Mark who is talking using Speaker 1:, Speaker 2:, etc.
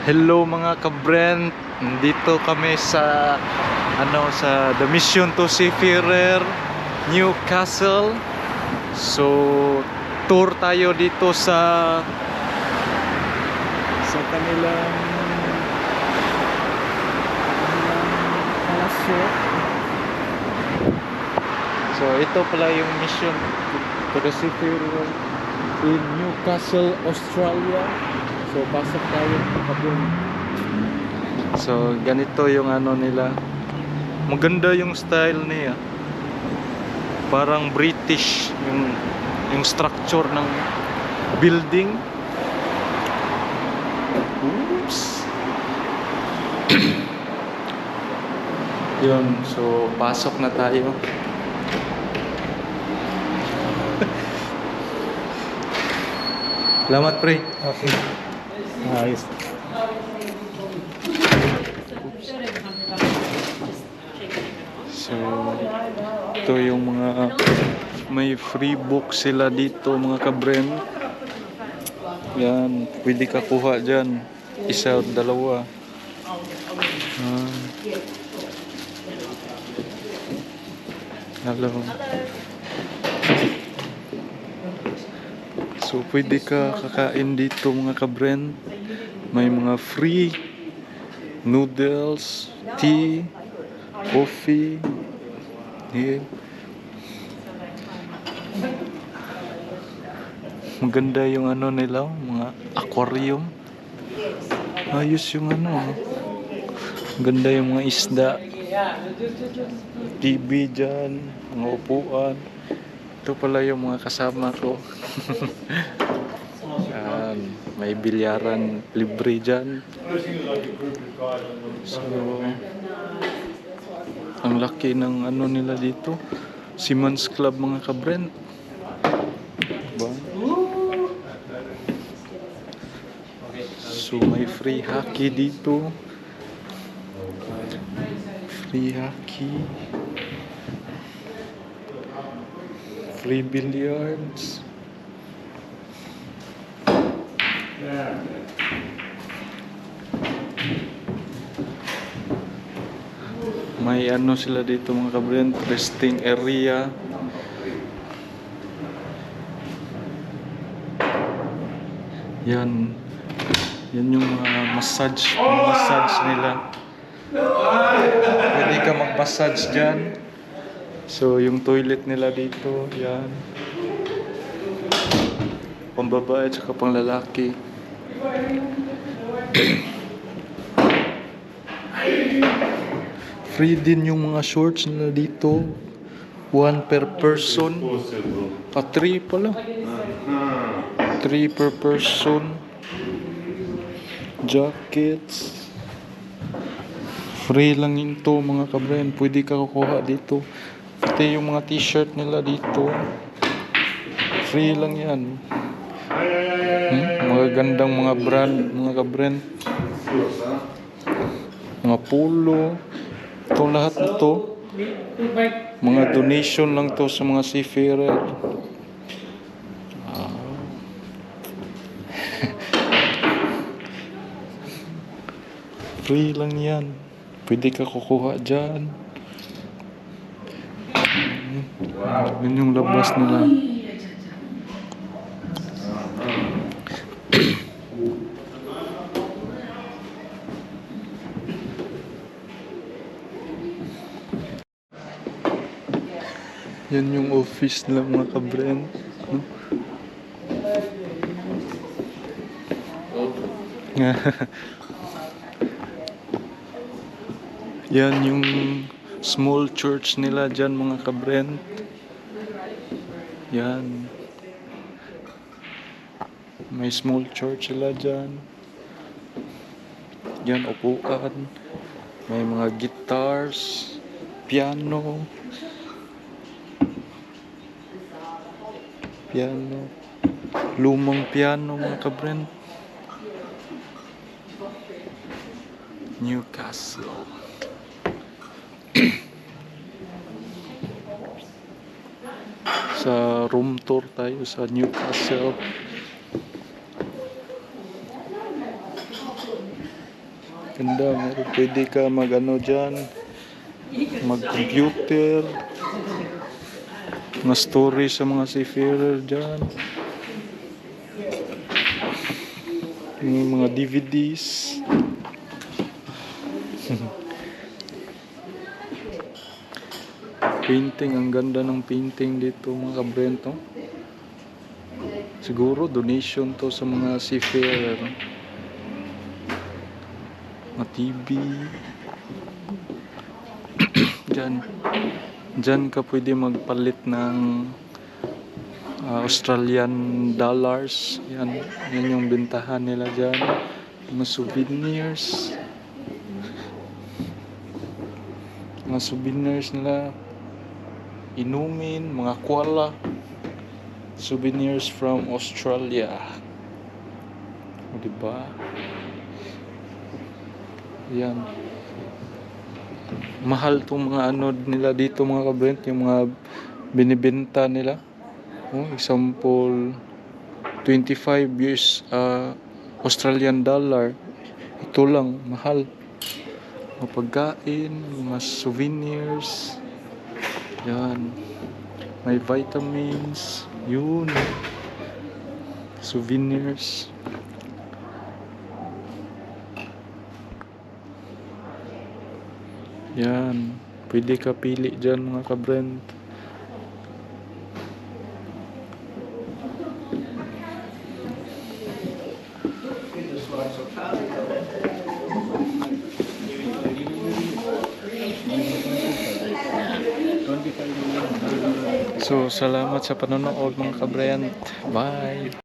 Speaker 1: Hello mga ka-Brent, dito kami sa The Mission to Seafarer, Newcastle. So tour tayo dito sa kanilang palasyo. So ito pala yung mission to the seafarer in Newcastle, Australia. So pasok tayo kapag. So ganito yung nila. Maganda yung style niya. Parang British yung structure ng building. Oops. Yun, so pasok na tayo. Salamat pre.
Speaker 2: Okay. Ayos.
Speaker 1: So ito yung mga may free book sila dito mga ka-Brent. Yan, pwede ka kuha dyan. Isa o dalawa. Hello. So pwede ka kakain dito mga ka-Brent. May mga free noodles, tea, coffee. Yeah. Maganda yung nila, mga aquarium. Ayos yung Maganda yung mga isda. TV dyan, mga upuan. Ito pala yung mga kasama ko. Yan, may bilyaran libre dyan. So ang laki ng nila dito. Seamen's Club mga ka-Brent. Diba? So may free hockey dito. Free hockey. Free billiards. May sila dito mga ka-Brent, resting area. Yan yung mga massage nila. Pwede ka mag-massage dyan. So yung toilet nila dito, yan. Pambabae at saka pang lalaki. Free din yung mga shorts nila dito. 1 per person. 3 pala. 3 per person. Jackets. Free lang ito mga ka-Brent. Pwede ka kukuha dito. Pati yung mga t-shirt nila dito. Free lang yan. Mga gandang mga brand, mga ka-Brent. Mga polo. Ito lahat ito. Mga donation lang to sa mga seafarer. Free lang yan. Pwede ka kukuha dyan. Yun yung labas nila. Yan yung office nila mga ka-Brent. No? Yan yung small church nila dyan mga ka-Brent. Yan. May small church sila dyan. Yan, upuan. May mga guitars, piano. Lumang piano mga ka-Brent. Newcastle. Sa room tour tayo sa Newcastle. Ganda, meron. Pwede ka mag-ano dyan, mag-computer, mga story sa mga seafarer dyan. Yung mga DVDs. Painting, ang ganda ng painting dito mga kabrento. Siguro donation to sa mga seafarer. Mga TV. Diyan ka pwede magpalit ng Australian dollars. Yan yung bentahan nila dyan. Mga souvenirs. Mga souvenirs nila. Inumin, mga koala. Souvenirs from Australia. O diba? Yan. Mahal tong mga ano nila dito mga kabrent, yung mga binibenta nila. Oh, example 25 years Australian dollar. Ito lang, mahal. Mga pagkain, mga souvenirs. Yan. May vitamins. Yun. Souvenirs. Yan. Pwede ka pili dyan mga kabrent. So, salamat sa panonood mga kabrent. Bye!